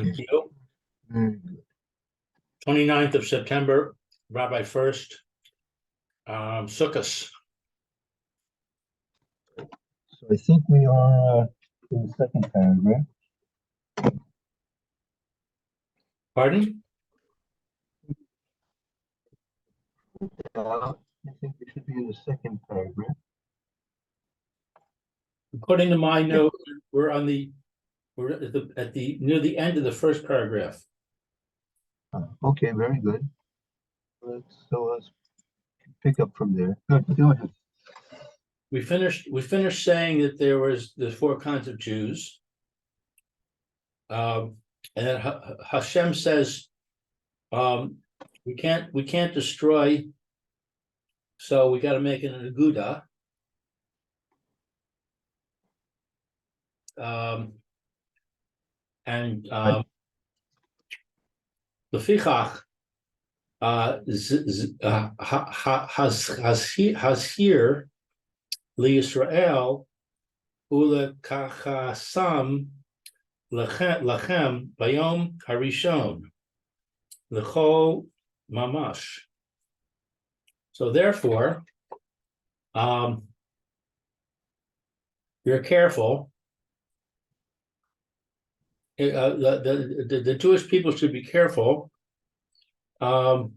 Thank you. Mm. 29th of September, Rabbi Furst, Succos. So I think we are in the second paragraph. Pardon? I think we should be in the second paragraph. According to my note, we're at the near the end of the first paragraph. Okay, very good. Let's pick up from there. Good, go ahead. We finished saying that there's four kinds of Jews. And then Hashem says, we can't destroy, so we got to make it an aguda. Lefichach has here liYisrael ulekachasam lachem bayom harishon lechol mamash. So therefore, you're careful. The Jewish people should be careful to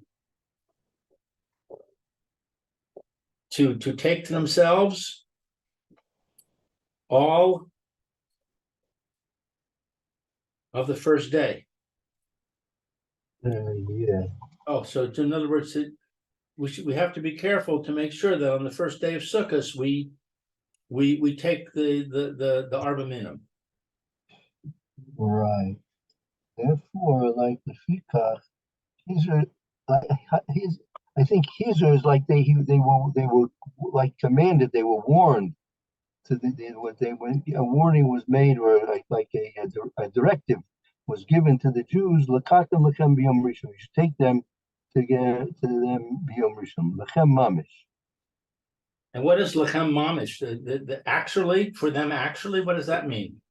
take to themselves all of the first day. Yeah. Oh, so in other words, we have to be careful to make sure that on the first day of Sukkot we take the Arba Minim. Right. Therefore, like the Fikach, his are like his. I think his is like they were like commanded. They were warned to when a warning was made, or like a directive was given to the Jews. Lakatem lechem biyom rishon. You should take them to get to them biyom rishon. Lechem mamish. And what is lechem mamish? The actually for them what does that mean?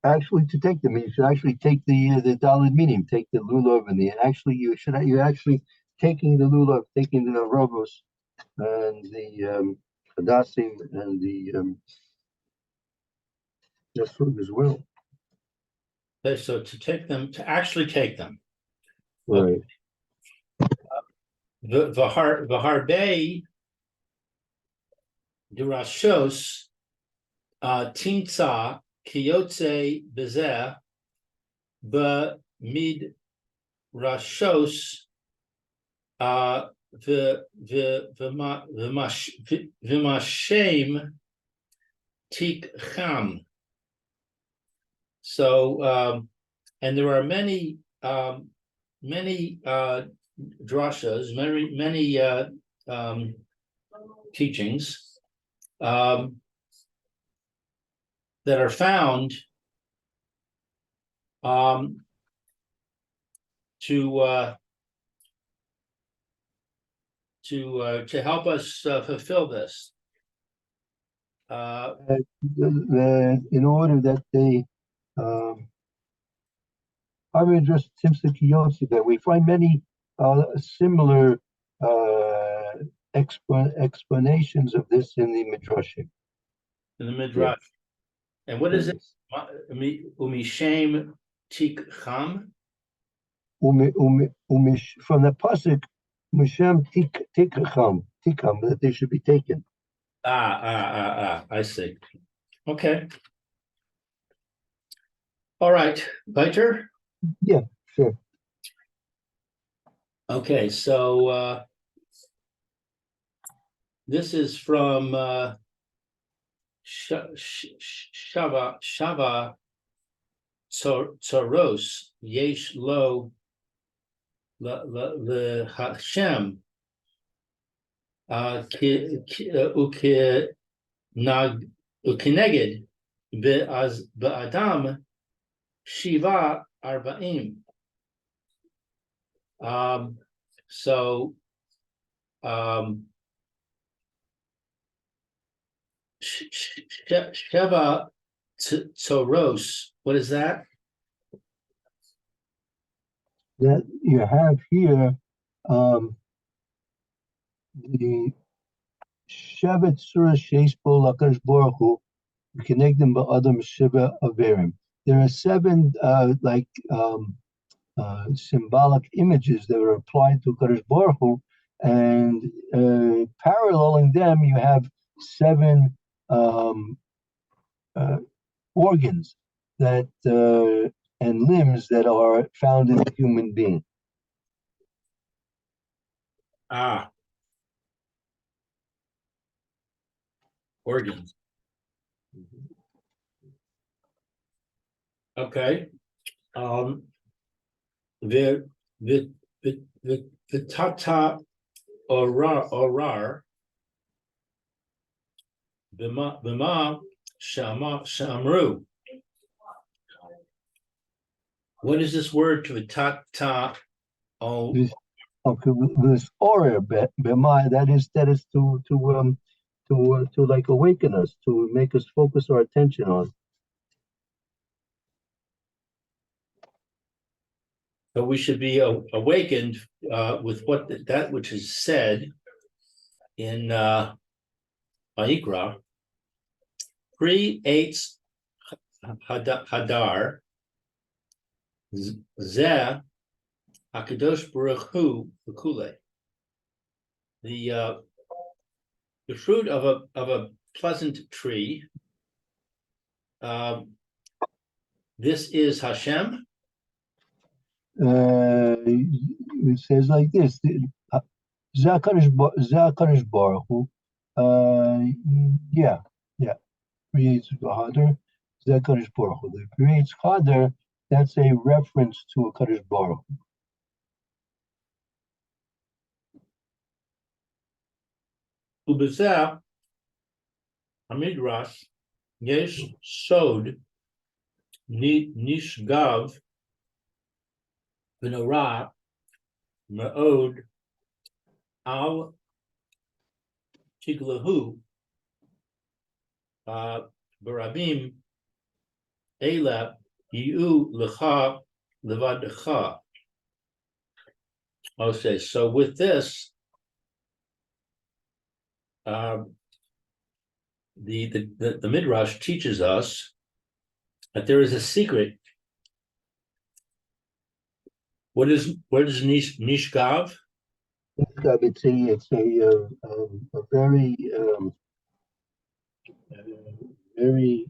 Actually, to take them, you should actually take the dalid minim, take the lulav, and you're actually taking the lulav, taking the robos, and the hadassim, and the fruit as well. Okay, so to actually take them. Right. The harbe durashos tinsa kiyotze bezeh b'mid rashos v'mashem tikcham. So and there are many drashas, many teachings that are found to help us fulfill this. In order that they, I mean, just that we find many similar explanations of this in the Midrashim. In the Midrash. Yeah. And what is it? Umishem tikcham? From the pasuk, Mishem tikcham, that they should be taken. I see. Okay. All right, Peter? Yeah, sure. Okay, so this is from Shava Tzoros Yesh Lo Le Hashem Ukeneged Be'adam Shiva Arbaim. So Sheva Tzoros, what is that? that you have here, the Shevet Surah Sheshbo Lakash Baruch Hu, connect them by Adam Shiva Averim. There are seven symbolic images that are applied to Kadosh Baruch Hu, and paralleling them, you have seven organs that and limbs that are found in a human being. Organs. Okay. The tata orar bima shamru. What is this word to tata? Oh, Okay, this aura b'mai, that is to like awaken us, to make us focus our attention on. so we should be awakened with what that which is said in Vayikra. Pre-8 Hadar Zeh Hakadosh Baruch Hu V'Kulei. The fruit of a pleasant tree. This is Hashem. It says like this: Zakarish Baruch Hu. Yeah, creates Hadar. Zakarish Baruch Hu. That creates Hadar. That's a reference to a Kadosh Baruch Hu. Ubezeh Hamidrash Yesh Sod Nishgav V'Norah Ma'od Al Tiglahu Barabim Ela Yu Lecha Levadecha. Okay, so with this, the Midrash teaches us that there is a secret. What is Nishgav? It's a very very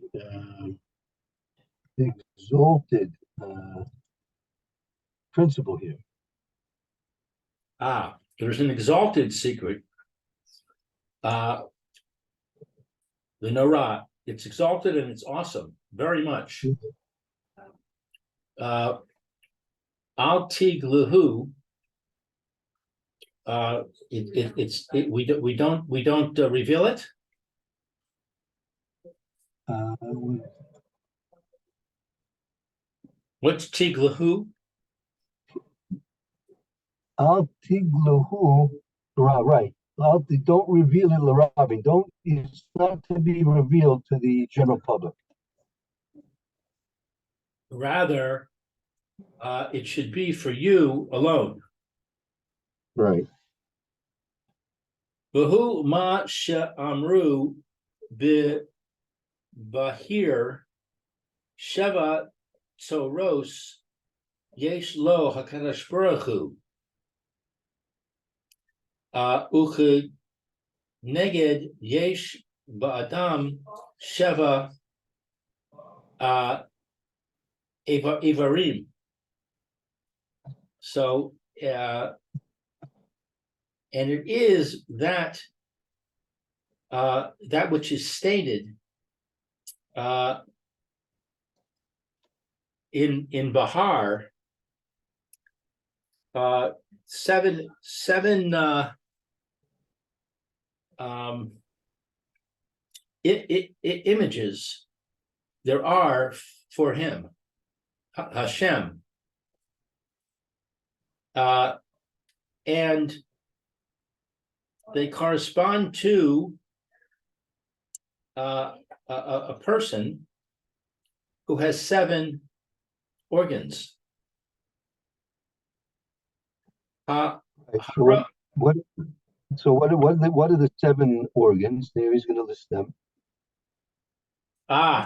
exalted principle here. There's an exalted secret. The Norah, it's exalted and it's awesome, very much. Al Tiglahu. We don't reveal it. What's Tiglahu? Al Tiglahu, right. Don't reveal it, L'Rabbi. It's not to be revealed to the general public. Rather, it should be for you alone. Right. V'hu ma she'amru b'bahir sheva toros yesh lo hakadosh baruch hu uched neged yesh ba'adam sheva ivarim. So and it is that that which is stated in Bahar, seven images there are for him, Hashem, and they correspond to a person who has seven organs. Ha, Right, so hara- what are the seven organs? There he's going to list them.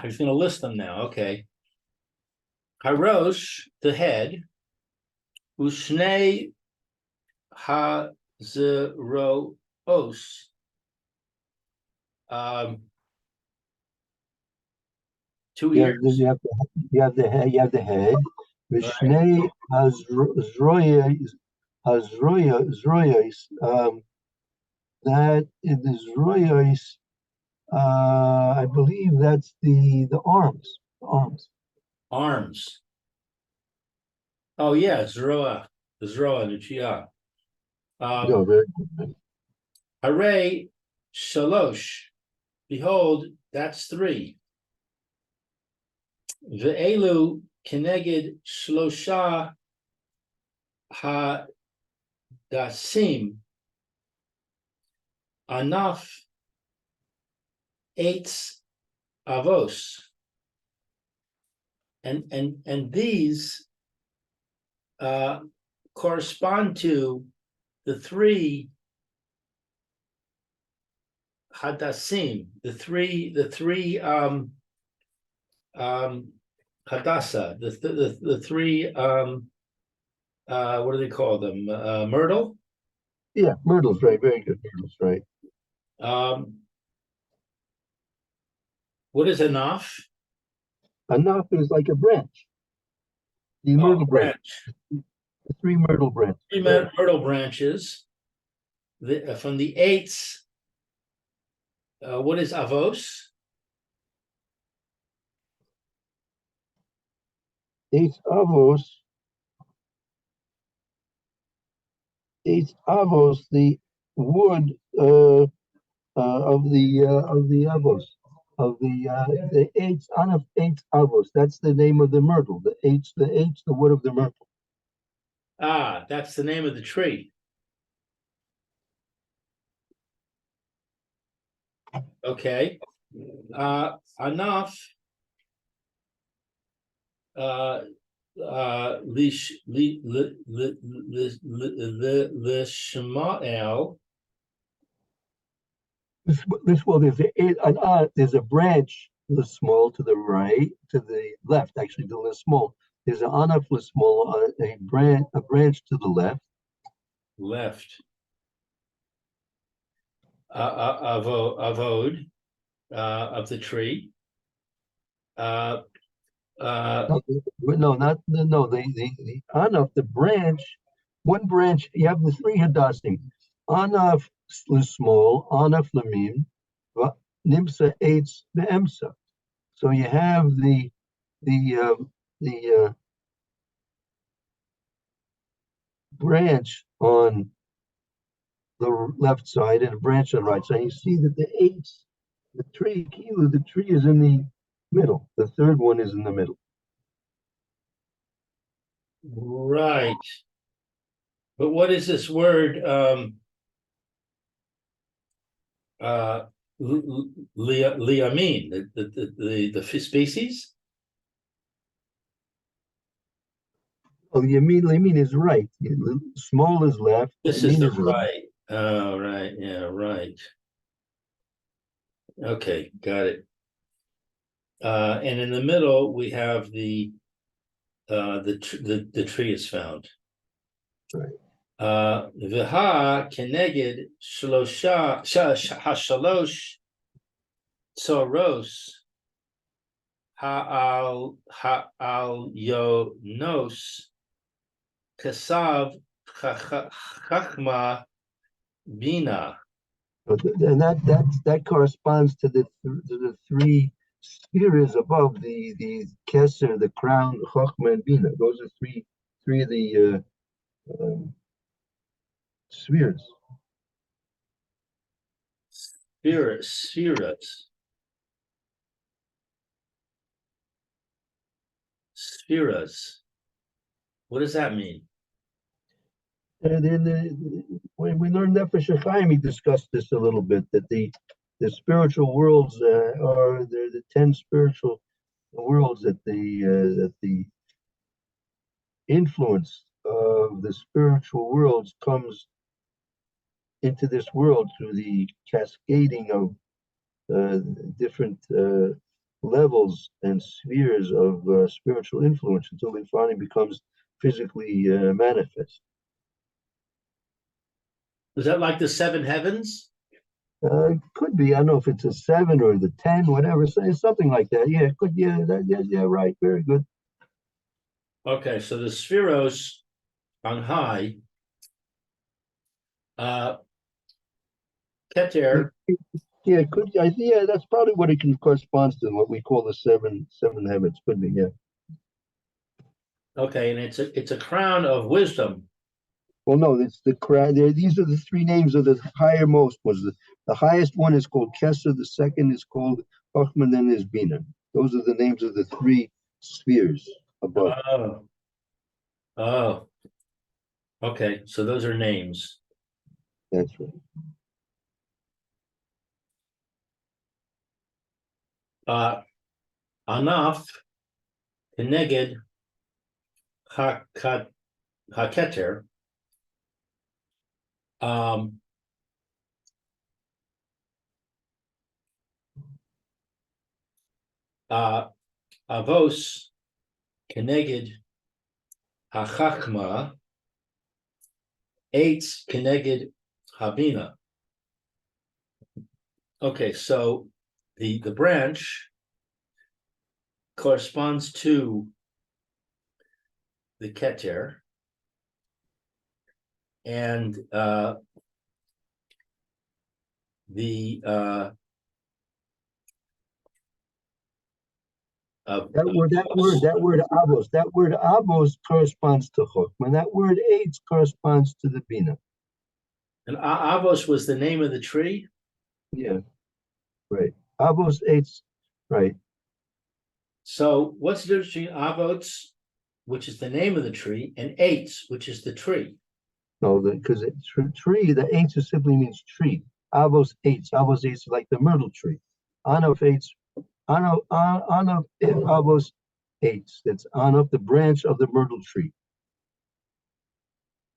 he's going to list them now. Okay. Harosh, the head. Ushnei hazeroos. Two You ears. have the you have the you have the head. You have the head. All right. Vishnei Zroyos. That in the Zroyos, I believe that's the arms. Arms. Arms. Oh yeah, Zroa. The Zroa Nuchia. No, very good. Hooray, Shalosh. Behold, that's three. Ve'elu keneged shlosha hadasim. Anaf eitz avos. And these correspond to the three hadassim, the three hadassa, the three what do they call them? Myrtle. Yeah, myrtles, right? Very good, myrtles, right? Um, what is enough? Enough is like a branch. The Oh, myrtle branch, branch. the three myrtle branches. Three Right. myrtle branches. From the eights. What is avos? Eight avos. Eight avos, the wood of the avos the eight anaf eight avos. That's the name of the myrtle. The wood of the myrtle. That's the name of the tree. Okay. Enough. Lishmael. This well, there's a branch, the small to the right, to the left, actually, the small. There's an anaf small, a branch to the left. Left. Avod of the tree. No, not no. The anaf, the branch, one branch. You have the three hadassim. Anaf small, anaf lamim, nimsa eitz beemsa. So you have the branch on the left side and a branch on the right side. You see that the tree, the tree is in the middle. The third one is in the middle. Right. But what is this word? Liamin, the species? Oh, Yamin is right. Small is left. This is Yamin the is left. right. Oh, right. Yeah, right. Okay, got it. And in the middle, we have the tree is found. Right. V'ha keneged shlosha hashalosh tzoros ha'al yonos kasav chachma bina. And that corresponds to the three spheres above the Kesser, the crown, Chochmah, and Bina. Those are three of the spheres. Spheras. What does that mean? And when we learned Nefesh HaChaim, he discussed this a little bit, that the spiritual worlds are the 10 spiritual worlds that the influence of the spiritual worlds comes into this world through the cascading of different levels and spheres of spiritual influence until it finally becomes physically manifest. Is that like the seven heavens? Could be. I don't know if it's a 7 or the 10, whatever. So it's something like that. Yeah, could. Yeah, yeah. Right. Very good. Okay, so the spheros on high, uh, Keter. Yeah, could. Yeah, that's probably what it can corresponds to. What we call the seven heavens. Could be. Yeah. Okay, and it's a crown of wisdom. Well, no, it's the crown. These are the three names of the highermost. The highest one is called Kesser. The second is called Chachman. Then is Bina. Those are the names of the three spheres above. Oh, oh, okay. So those are names. That's right. Anaf, Keneged, Haketer. Um, Avos, Keneged, Hachachma, Eitz, Keneged, Habina. Okay, so the branch corresponds to the Keter, and the That word avos corresponds to chokmah. That word eitz corresponds to the bina. and Avos was the name of the tree. Yeah, right. Avos eitz, right. So what's the difference between Avos, which is the name of the tree, and Eitz, which is the tree? No, because tree, the eitz simply means tree. Avos eitz like the myrtle tree. Anav eitz, anav avos eitz. That's anav, the branch of the myrtle tree.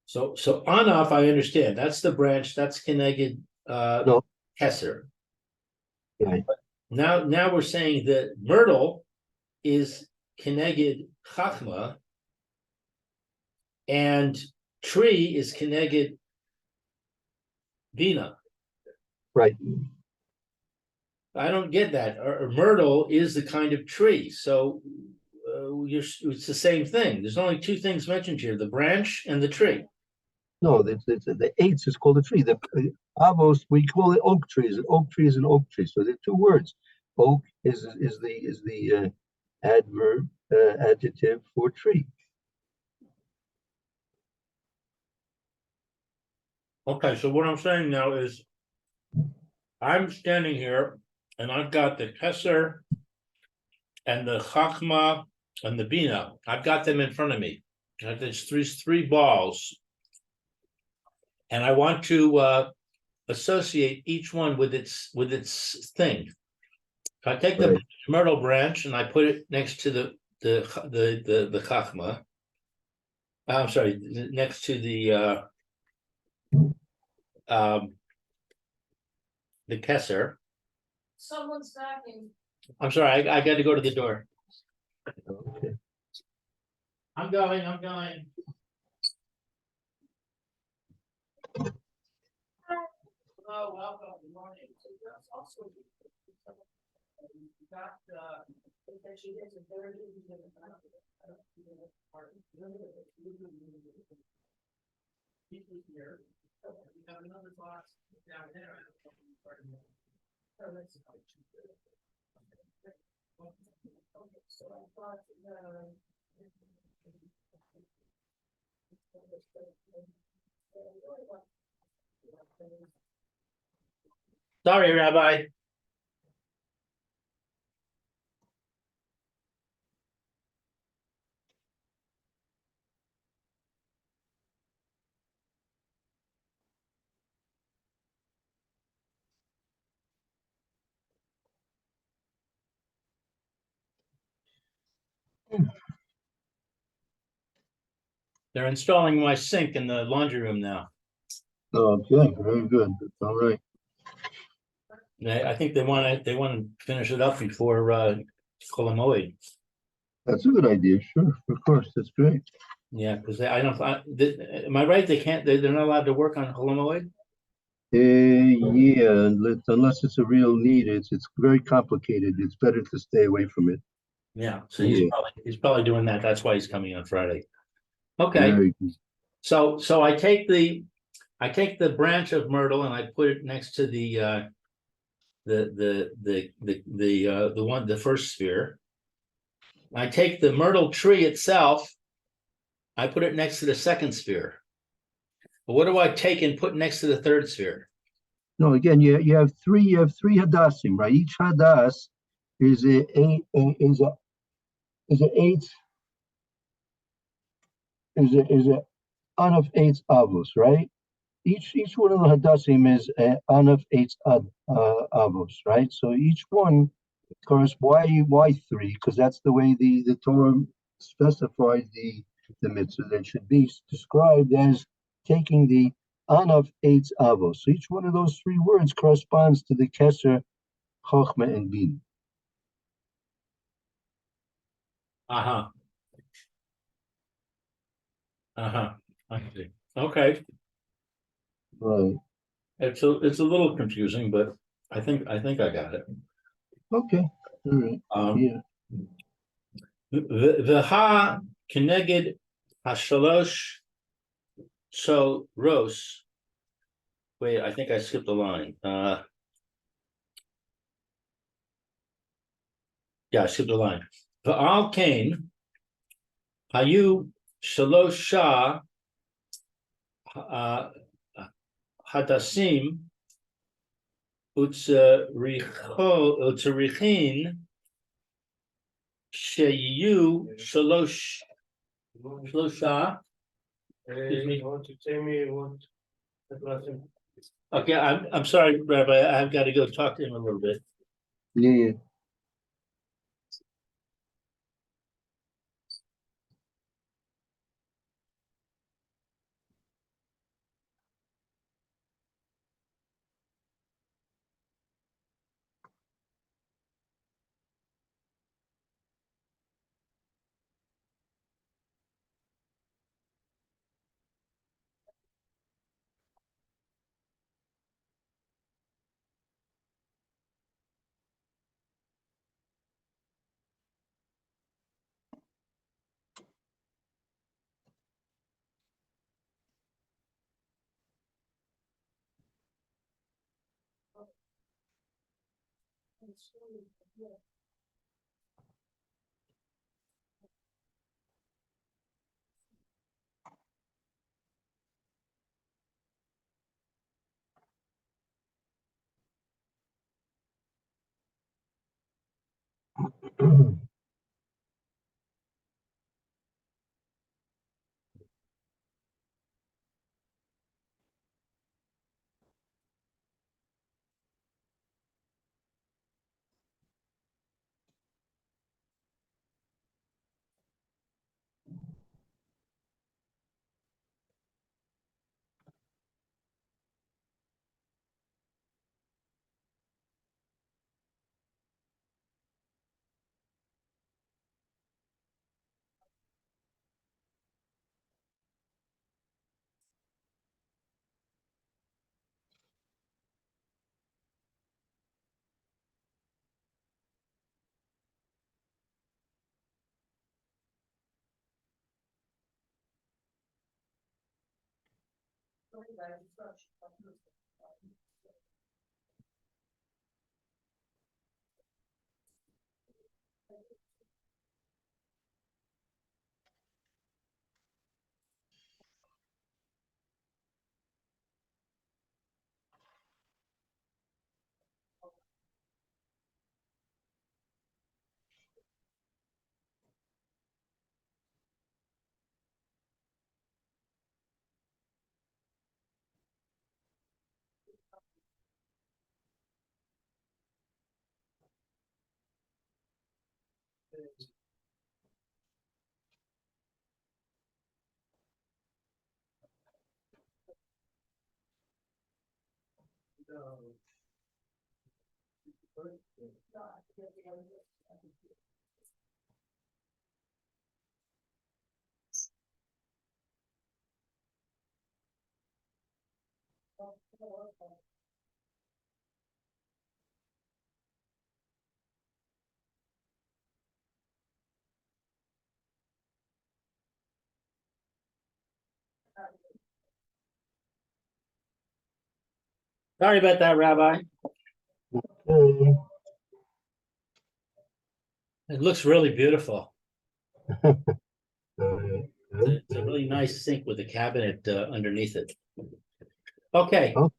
So Anaf, I understand. That's the branch. That's Keneged No, Kesser. right, Now we're saying that myrtle is Keneged Chachma, and tree is Keneged Bina. right. I don't get that. Myrtle is the kind of tree, so it's the same thing. There's only two things mentioned here: the branch and the tree. No, the eitz is called a tree. The avos, we call it oak trees. An oak tree is an oak tree. So there are two words. Oak is the adjective for tree. Okay, so what I'm saying now is I'm standing here and I've got the Kesser and the Chachma and the Bina. I've got them in front of me. There's three balls, and I want to associate each one with its thing. If I take the Right. myrtle branch and I put it next to the Chachma, I'm sorry, next to um, the Kesser. Someone's knocking. I'm sorry, I got to go to the door. Okay. I'm going. Hello, welcome, good morning. Also, got she has a very here. We have another box down there. So I thought sorry, Rabbi. They're installing my sink in the laundry room now. Okay, very good. All right. I think they want to finish it up before Chol Hamoed. That's a good idea. Sure, of course, that's great. Yeah, because I don't. Am I right? They can't. They're not allowed to work on Chol Hamoed. Yeah, unless it's a real need, it's very complicated. It's better to stay away from it. Yeah, so Yeah, he's probably doing that. That's why he's coming on Friday. Okay, very good. so I take the branch of myrtle and I put it next to the first sphere. I take the myrtle tree itself, I put it next to the second sphere. But what do I take and put next to the third sphere? No, again, you have three hadassim, right? Each hadas is a eight is a an of eight avos, right? Each one of the hadassim is an of eight avos, right? So each one, of course, why three? Because that's the way the Torah specifies the mitzvah that should be described as taking the an of eight avos. So each one of those three words corresponds to the keser, chochma, and bin. Uh-huh. Uh-huh. I see. Okay. Right. It's a little confusing, but I think I got it. Okay. All right. Yeah. V'ha keneged hashalosh so ros. Wait, I think I skipped a line. Yeah, I skipped a line. V'al kain hayu shalosh shah hadassim utzerichin sheyu shalosha. Excuse me. You want to tell me what the question? Okay, I'm sorry, Rabbi. I've got to go talk to him a little bit. Yeah. Sorry about that, Rabbi. Okay. It looks really beautiful. It's a Okay. really nice sink with a cabinet underneath it. Okay, Oh.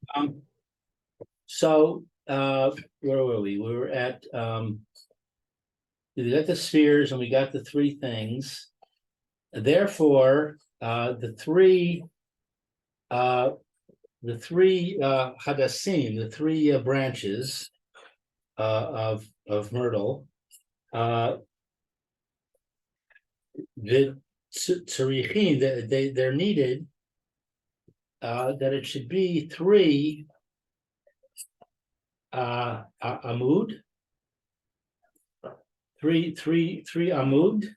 so where were we? We were at we got the spheres and we got the three things. Therefore, the three hadassim, the three branches of myrtle, the tzarichin, they're needed that it should be three amud, three amud.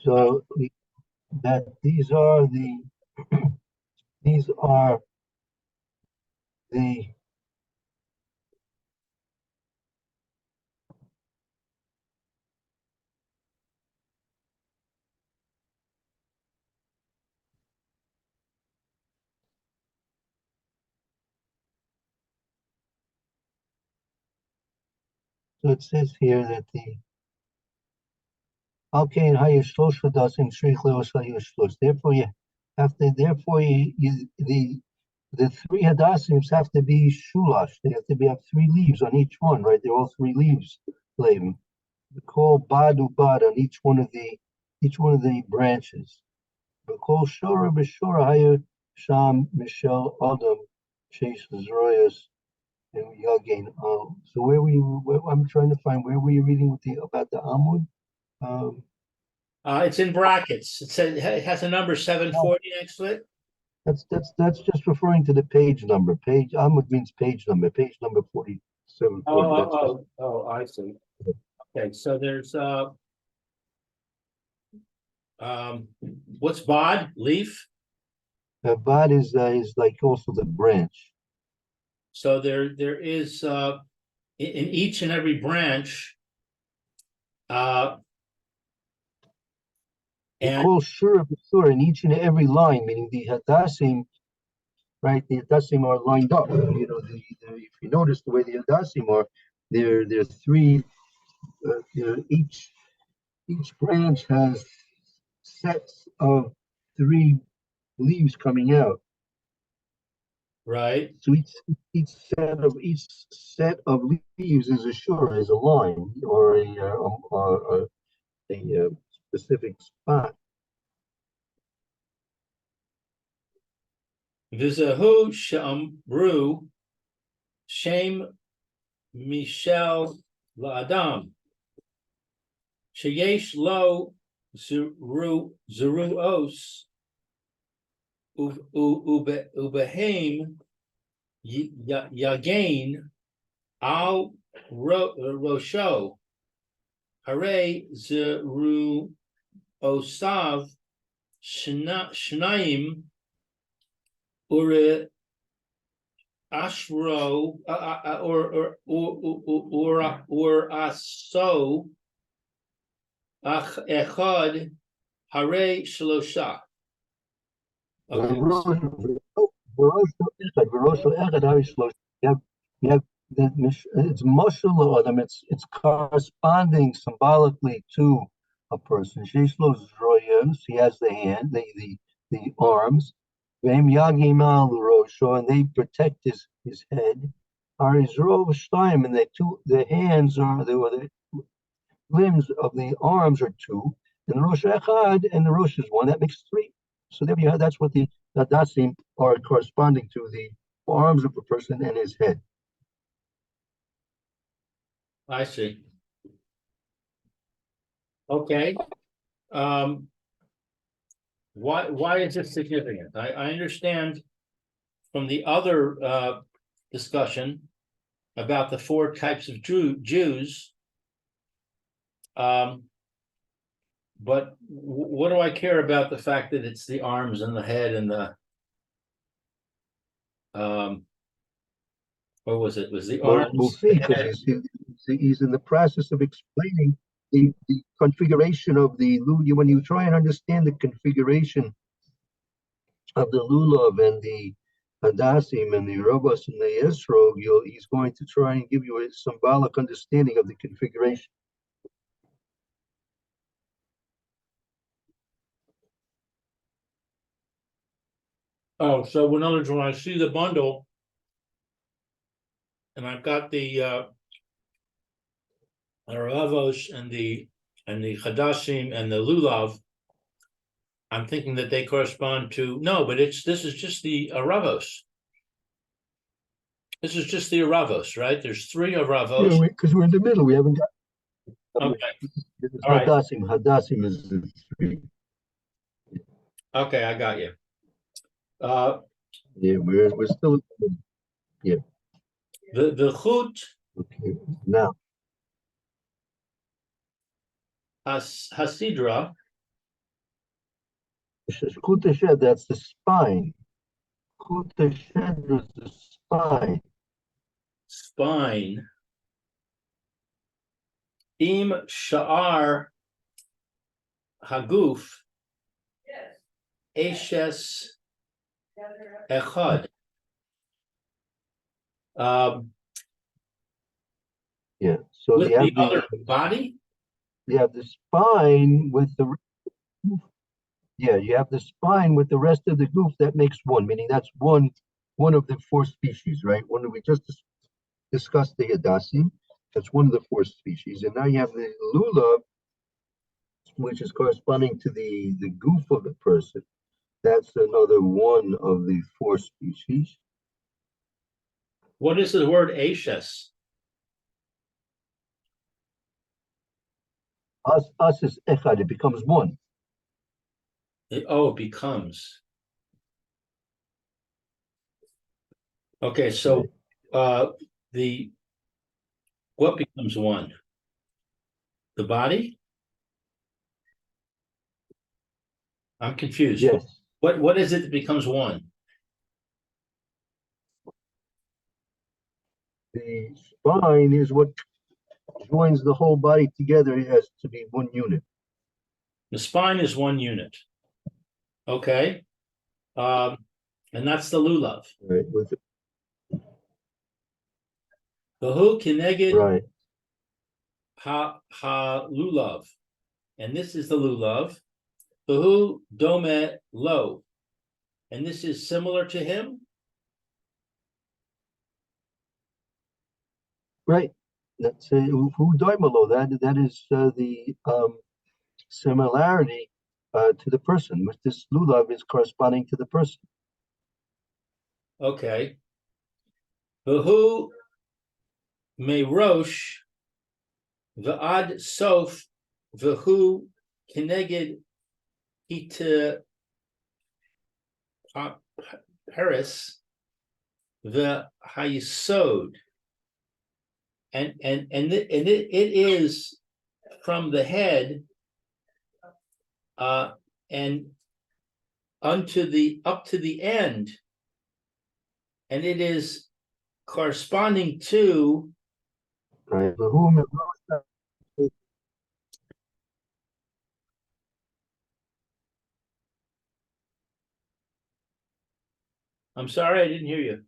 So that these are the these are the so it says here that the okay and hayishlosh dasim shrich leos hayishlosh. Therefore you have to the three hadassims have to be shulash. They have to have three leaves on each one, right? They're all three leaves, Levin. Call badu bad on each one of the branches. Call shora b'shora haya sham Michelle Adam chase Zroyas and Yagain. So I'm trying to find where were you reading about the Amud? It's in brackets. It says it has a number 740 next to it. That's just referring to the page number. Page Amud means page number. Page number 47. I see. Okay, so there's what's bod? Leaf. Bad is like also the branch. So there is in each and every branch and Call shura b'shura in each and every line, meaning the hadassim, right? The hadassim are lined up. You know, if you notice the way the hadassim are, they're three. Each branch has sets of three leaves coming out. right. So each set of leaves is a shura, is a line or a specific spot. Vizahu shamru shem Michel La'adam. Sheyesh lo zeruos ubehem yagain al rosho hare zeru osav shnayim ure ashro or aso echad hare shlosha. Okay. It's mushal adam. It's corresponding symbolically to a person. He has the hand, the arms. And they protect his head. And the hands are the limbs of the arms are two, and the Rosh Echad and the Rosh is one. That makes three. So there you have. That's what the Hadassim are corresponding to, the arms of a person and his head. I see. Okay. Why is this significant? I understand from the other discussion about the four types of Jews. But what do I care about the fact that it's the arms and the head and the what was it? It was the Well, arms. we'll see, because he's in the process of explaining the configuration of the lulav. When you try and understand the configuration of the lulav and the hadassim and the robos and the esrog, he's going to try and give you a symbolic understanding of the configuration. Oh, so in other words, when I see the bundle, and I've got the Ravos and the Hadassim and the Lulav, I'm thinking that they correspond to but this is just the Ravos. This is just the Aravos, right? There's three Aravos. Yeah, because we're in the middle. We haven't got. Okay. It's All right. hadassim. Hadassim is the three. Okay, I got you. Yeah, we're still. The Chut Okay, now Hasidra, Kutashed, that's the spine. Kutashed is the spine. spine. Im Sha'ar Haguf Yes. Eshes Together. Echad. Yeah. So With you have the other body? you have the spine with the you have the spine with the rest of the goof. That makes one, meaning that's one of the four species, right? One we just discussed the hadassim. That's one of the four species, and now you have the lulav, which is corresponding to the goof of the person. That's another one of the four species. What is the word Eshes? Us is echad. It becomes one. It becomes. Okay, so the what becomes one? The body? I'm confused. Yes. What is it that becomes one? The spine is what joins the whole body together as to be one unit. The spine is one unit. Okay. And that's the lulav. Right. The hu kineged Right. ha lulav. And this is the lulav. The hu dome lo. And this is similar to him. Right. That's who doimalo. That is the similarity to the person. With this lulav is corresponding to the person. Okay. The hu meirosh v'ad sof v'hu kineged hita Paris the hayisod. And it is from the head and unto the up to the end, and it is corresponding to Right. The whom I'm sorry, I didn't hear you.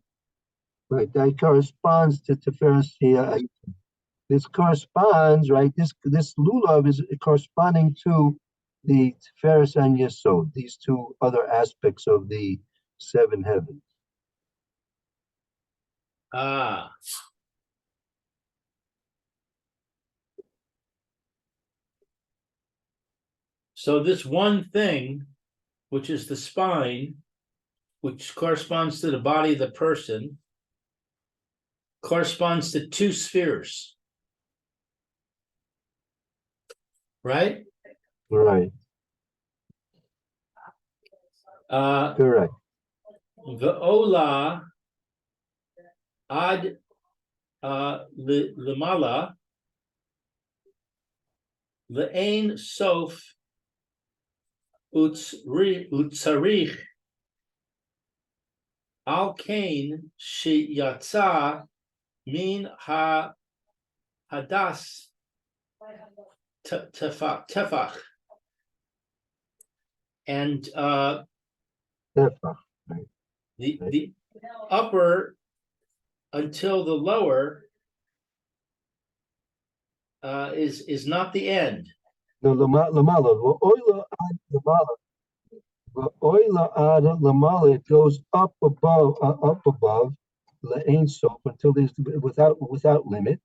right, that corresponds to Tiferes here. This corresponds, right? This lulav is corresponding to the Tiferes and Yesod, these two other aspects of the seven heavens. So this one thing, which is the spine, which corresponds to the body of the person, corresponds to two spheres. Right? Right. Correct. The Ola ad lemala le'ein sof utzarich al kain sheyatsa min hadas tefach. And Tefach. the upper until the lower is not the end. No, lamala. V'oila ad lamala. V'oila ad lamala. It goes up above, le'ein sof until there's without limit.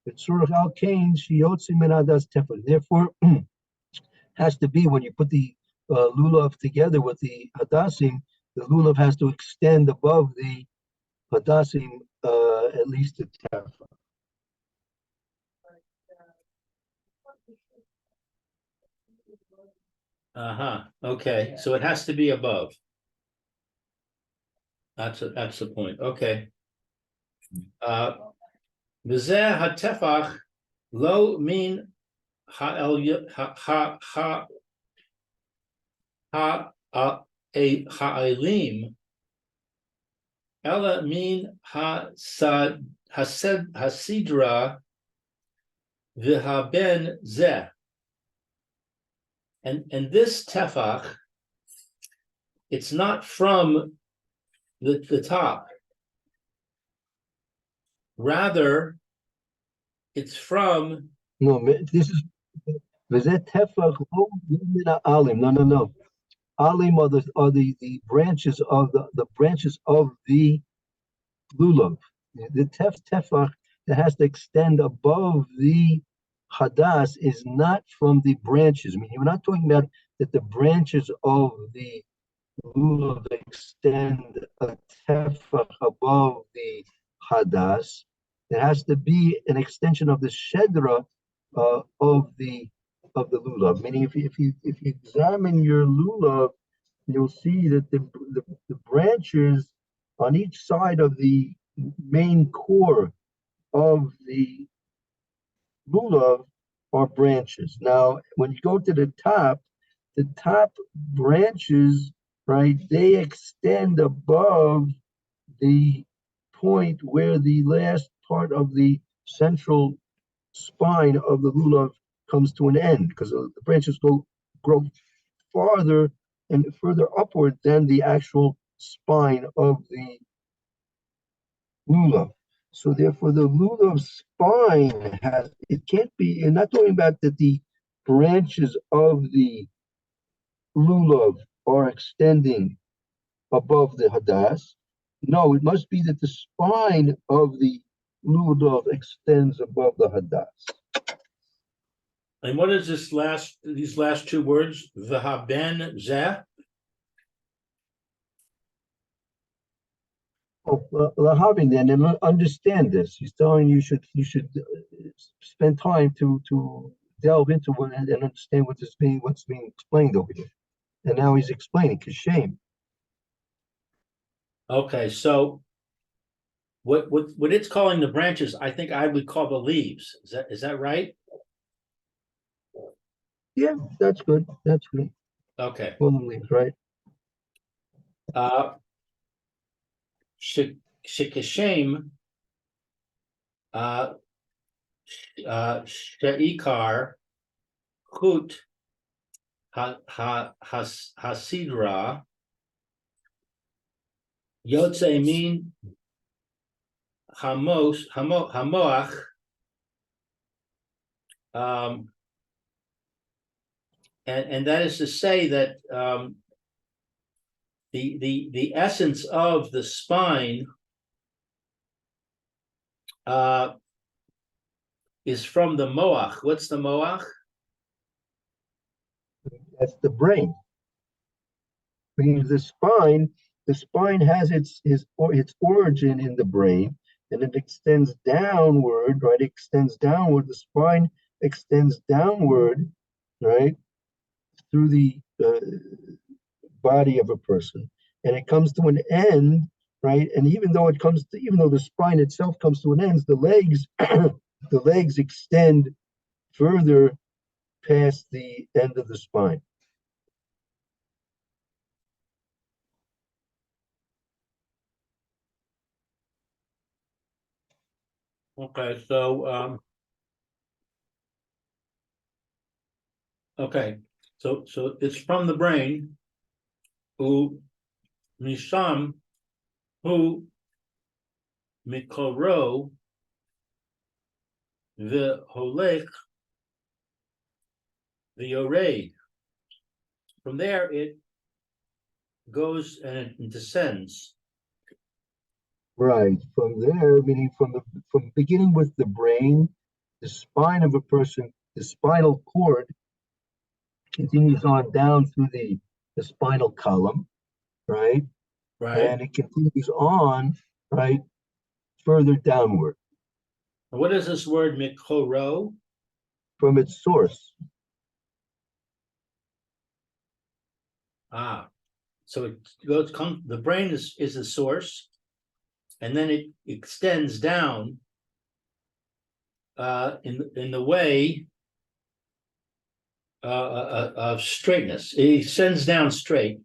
It's sort of al kain sheyotzi min hadas tefach. Therefore, has to be when you put the lulav together with the hadassim, the lulav has to extend above the hadassim at least a tefach. Okay, so it has to be above. That's the point. Okay. V'zeh hatefach lo min ha'elim ela min hasidra v'haben zeh. And this tefach, it's not from the top. Rather, it's from. No, this is v'zeh tefach lo min ha'alim. No. Alim are the branches of the branches of the lulav. The tefach that has to extend above the hadas is not from the branches. I mean, you're not talking about that the branches of the lulav extend a tefach above the hadas. It has to be an extension of the shedra of the lulav. Meaning, if you examine your lulav, you'll see that the branches on each side of the main core of the lulav are branches. Now, when you go to the top branches, right, they extend above the point where the last part of the central spine of the lulav comes to an end, because the branches grow farther and further upward than the actual spine of the lulav. So therefore, the lulav spine it can't be, you're not talking about that the branches of the lulav are extending above the hadas. No, it must be that the spine of the lulav extends above the hadas. And what is these last two words? V'haben zeh? Lahavin then, and understand this. He's telling you should spend time to delve into it and understand what's being explained over here. And now he's explaining Kashem. Okay, so what it's calling the branches, I think I would call the leaves. Is that right? Yeah, that's good. That's good. Okay. All the leaves, right? Shekashem sheikar chut hasidra yotze min hamoach and that is to say that the essence of the spine is from the moach. What's the moach? That's the brain. Because the spine has its origin in the brain, and it extends downward, right? It extends downward. The spine extends downward, right, through the body of a person, and it comes to an end, right? And even though the spine itself comes to an end, the legs, the legs extend further past the end of the spine. Okay, so okay, so it's from the brain. Who Misham, who Mikoro, the Holech, the Yored. From there, it goes and it descends. Right. From there, meaning from beginning with the brain, the spine of a person, the spinal cord continues on down through the spinal column, right? Right. And it continues on, right, further downward And what is this word Mikoro? from its source. So it goes the brain is the source, and then it extends down in the way of straightness. It extends down straight.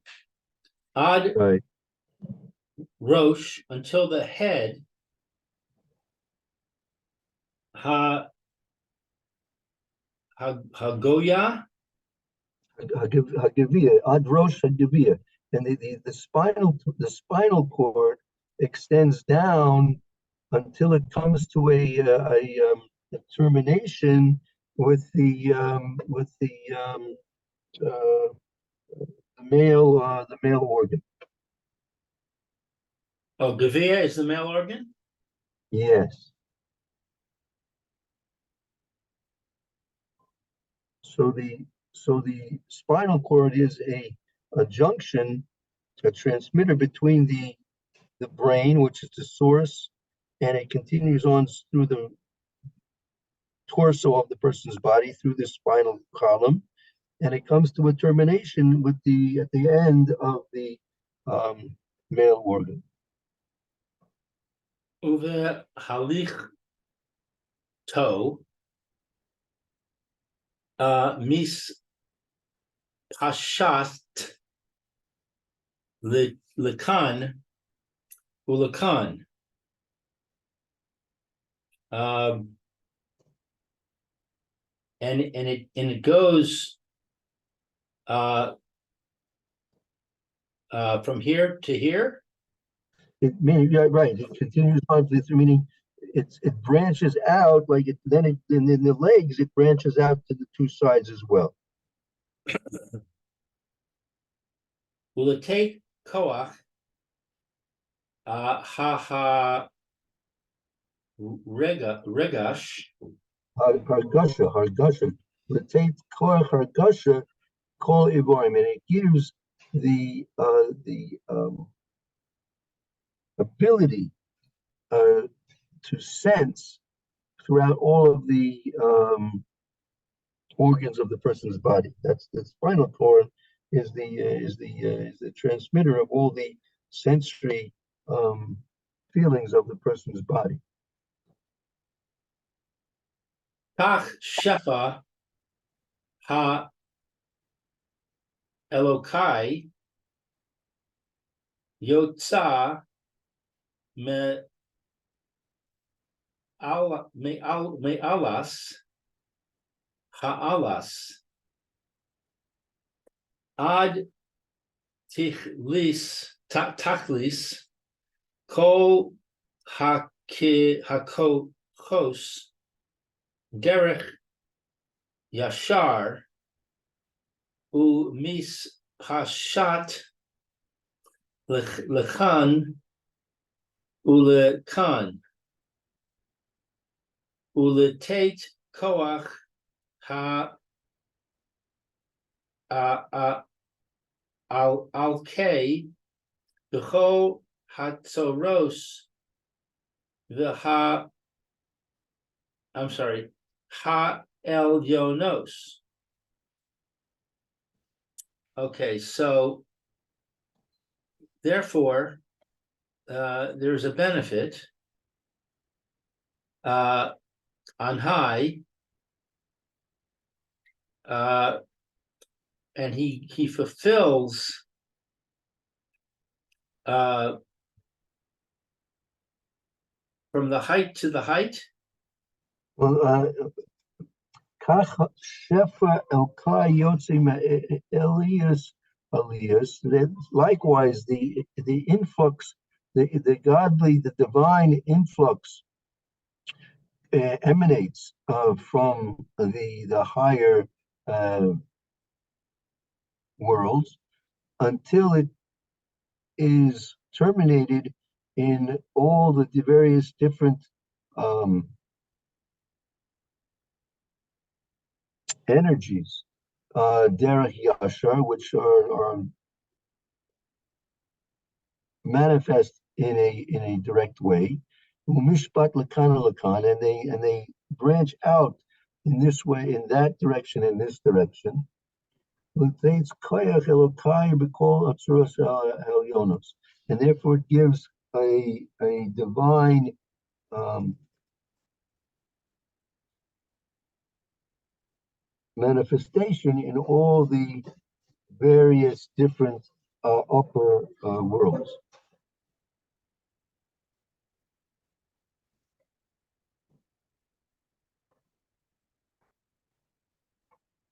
Ad Right. Rosh until the head ha Hagoya. Hagavia, Adrosh Hagavia. And the spinal cord extends down until it comes to a termination with uh, the male organ. Oh, Gavia is the male organ. Yes. So the spinal cord is a junction, a transmitter between the brain, which is the source, and it continues on through the torso of the person's body through the spinal column, and it comes to a termination with at the end of the male organ. Uve halich to mis pashat lekan ulakan. And it goes from here to here. It meaning right. It continues on to meaning it branches out like it then it in the legs it branches out to the two sides as well. Ulatate koach ha regash. Hargasha. Latate kor hargasha kol ivorim, and it gives the ability to sense throughout all of the organs of the person's body. That's the spinal cord is the transmitter of all the sensory feelings of the person's body. Kach shefa ha Elokai yotza me alas ha'alas ad tachlis kol hakos derech yashar u mis hashat lechan ulekan uletate koach ha al kei b'chol hatzoros v'ha I'm sorry ha el yonos. Okay, so therefore there's a benefit on high, and he fulfills from the height to the height. Well, Kach Shefa Elkai Yotzi Elias Elias. Likewise, the influx, the godly, the divine influx emanates from the higher worlds until it is terminated in all the various different energies, derech yashar, which are manifest in a direct way, umishpat lakan lakan, and they branch out in this way, in that direction, in this direction. And therefore it gives a divine manifestation in all the various different upper worlds.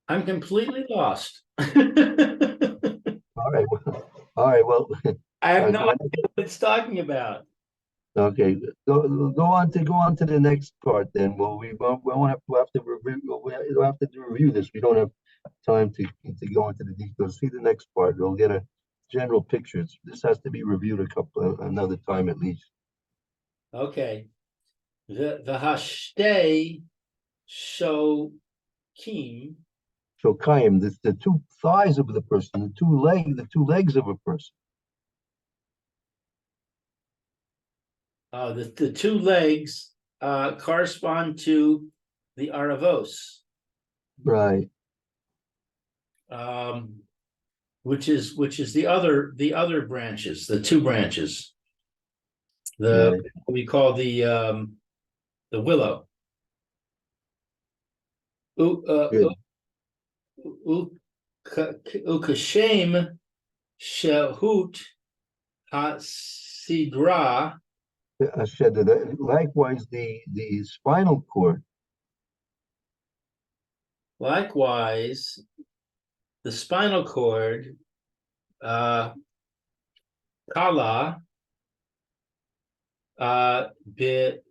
I'm completely lost. All right, all right. Well, I have all right, no idea what it's talking about. okay. Go on to the next part. Then, well, we won't have to review. We'll have to review this. We don't have time to go into the details. See the next part. We'll get a general picture. This has to be reviewed another time at least. Okay. The hashtay shokim. So Kaim, the two thighs of the person, the two legs of a person. The two legs correspond to the aravos, Right. which is the other branches, the two branches. Right. We call the willow. Good. Ukashem shehut hasidra. Likewise, the spinal cord. Likewise, the spinal cord, kala, beporke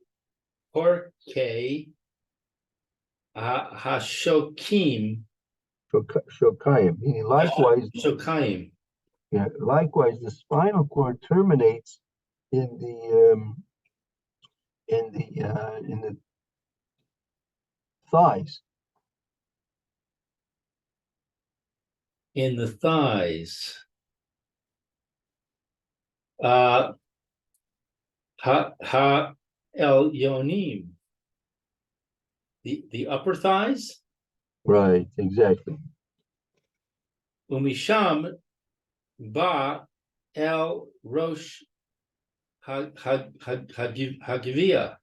hashokim. Shokayim. Meaning likewise, Shokaim. yeah, likewise, the spinal cord terminates in the thighs. In the thighs. Ha el yonim. The upper thighs. Right, exactly. Umisham ba el rosh hagivia.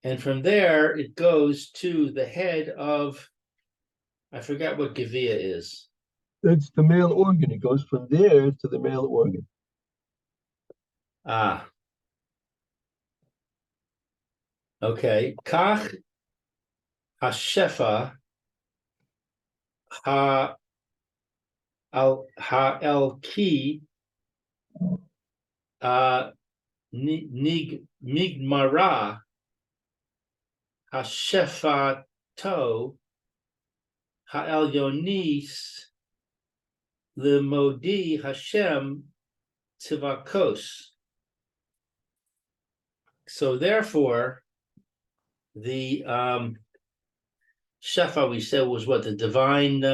And from there it goes to the head of, I forgot what gavia is. That's the male organ. It goes from there to the male organ. Ah. Okay. Kach hashefa ha el ki migmara hashefa to ha el yonis lemodi Hashem tivakos. So therefore, the shefa we said was what, the divine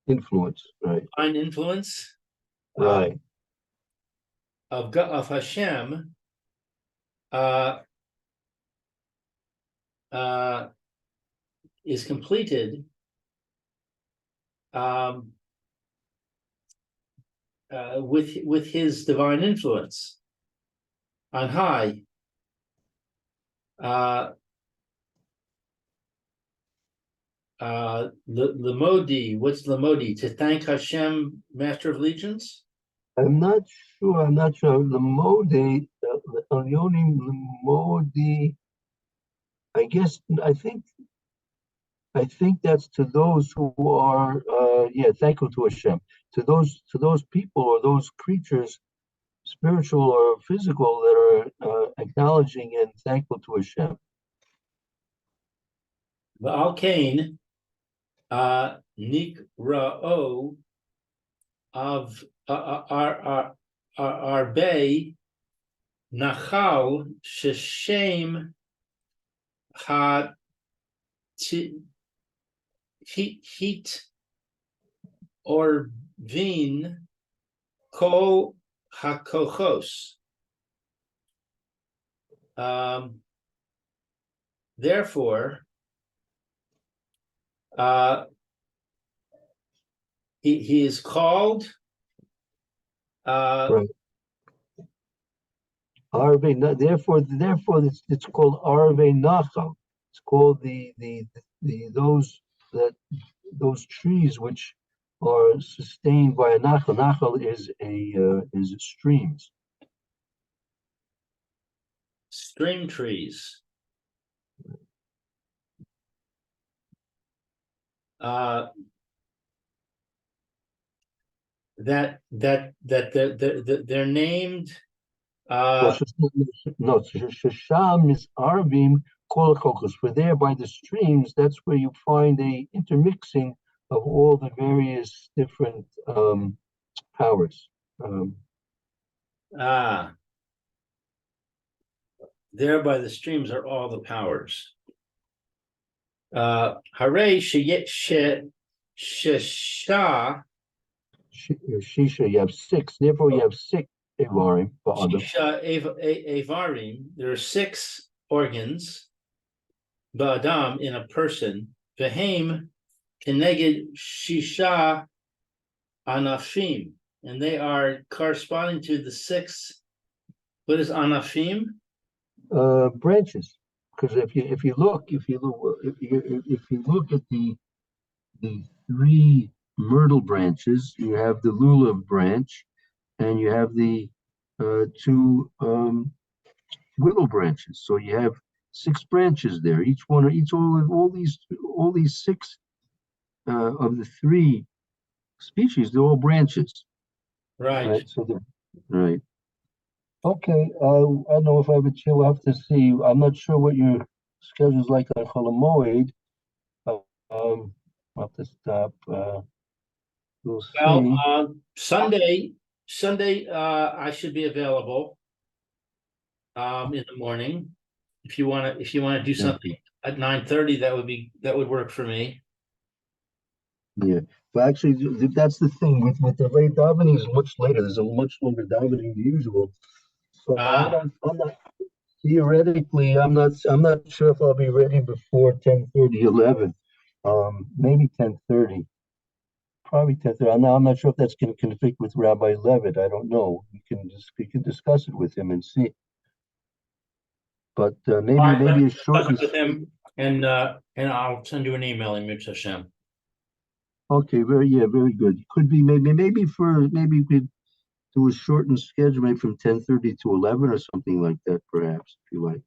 Influence, right? divine influence Right. of Hashem is completed with his divine influence on high. Lamodi, what's Lamodi? To thank Hashem, Master of Legions? I'm not sure. I'm not sure. Lamodi, Elyonim Lamodi. I guess I think that's to those who are thankful to Hashem. To those people or those creatures, spiritual or physical, that are acknowledging and thankful to Hashem. V'al kain, nikra'o of Arbe Nachal Sheshem Ha Heat or Vin Kol Hakochos. Therefore, he is called Right. Arve, therefore it's called Arve Nachal. It's called those trees which are sustained by a nachal. Nachal is streams. stream trees. That they're named. No, Shasham is Arvim Kolakokos. For there by the streams, that's where you find a intermixing of all the various different powers. There by the streams are all the powers. Hare Shisha. Shisha, you have six. Therefore, you have six Evarim. Shisha Evarim. There are 6 organs. Ba'adam, in a person. Vehem keneged Shisha Anafim. And they are corresponding to the 6. What is Anafim? Branches. Because if you look at the 3 myrtle branches, you have the lulav branch, and you have the 2 willow branches. So you have 6 branches there. All these 6 of the 3 species, they're all branches. Right. So right. Okay. I don't know if I have a chill. We'll have to see. I'm not sure what your schedule is like on Cholamoid. I'll have to stop. We'll see. Well, Sunday, I should be available in the morning. If you want to do something at 9:30, that would work for me. Yeah, but actually, that's the thing with the late davening is much later. There's a much longer davening than usual. So I'm not theoretically. I'm not sure if I'll be ready before 10:30, 11. Maybe 10:30. Probably 10:30. I'm not sure if that's going to conflict with Rabbi Levitt. I don't know. We can discuss it with him and see. But maybe a short. With him, and I'll send you an email in Mitzvah Hashem. Okay, very good. Could be maybe we could do a shortened schedule, maybe from 10:30 to 11 or something like that, perhaps, if you like.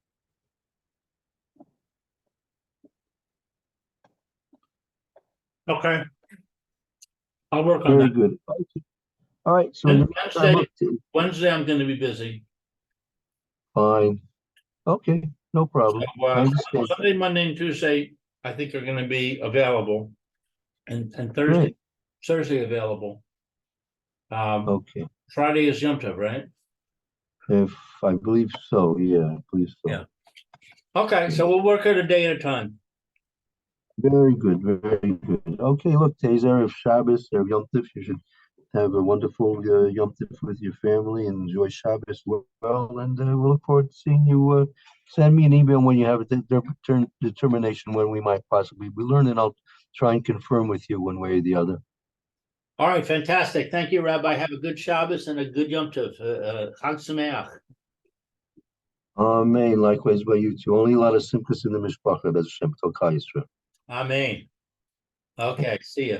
Okay. I'll work on Very that. good. All right. So Wednesday I'm going to be busy. Fine. Okay, no problem. So, I understand. Sunday, Monday, and Tuesday, I think are going to be available, and Thursday available. Okay. Friday is Yom Tov, right? If I believe so, yeah, I believe so. Yeah. Okay, so we'll work it a day at a time. Very good, very good. Okay, look, today's Erev Shabbos, Erev Yom Tov. You should have a wonderful Yom Tov with your family and enjoy Shabbos well. And we'll look forward to seeing you. Send me an email when you have a determination when we might possibly be learning. I'll try and confirm with you one way or the other. All right, fantastic. Thank you, Rabbi. Have a good Shabbos and a good Yom Tov. Chag Sameach. Amen. Likewise by you too. Only a lot of Simchas in the Mishpacha. Bez Hashem. Tol Kal Yisrael. Amen. Okay, see ya.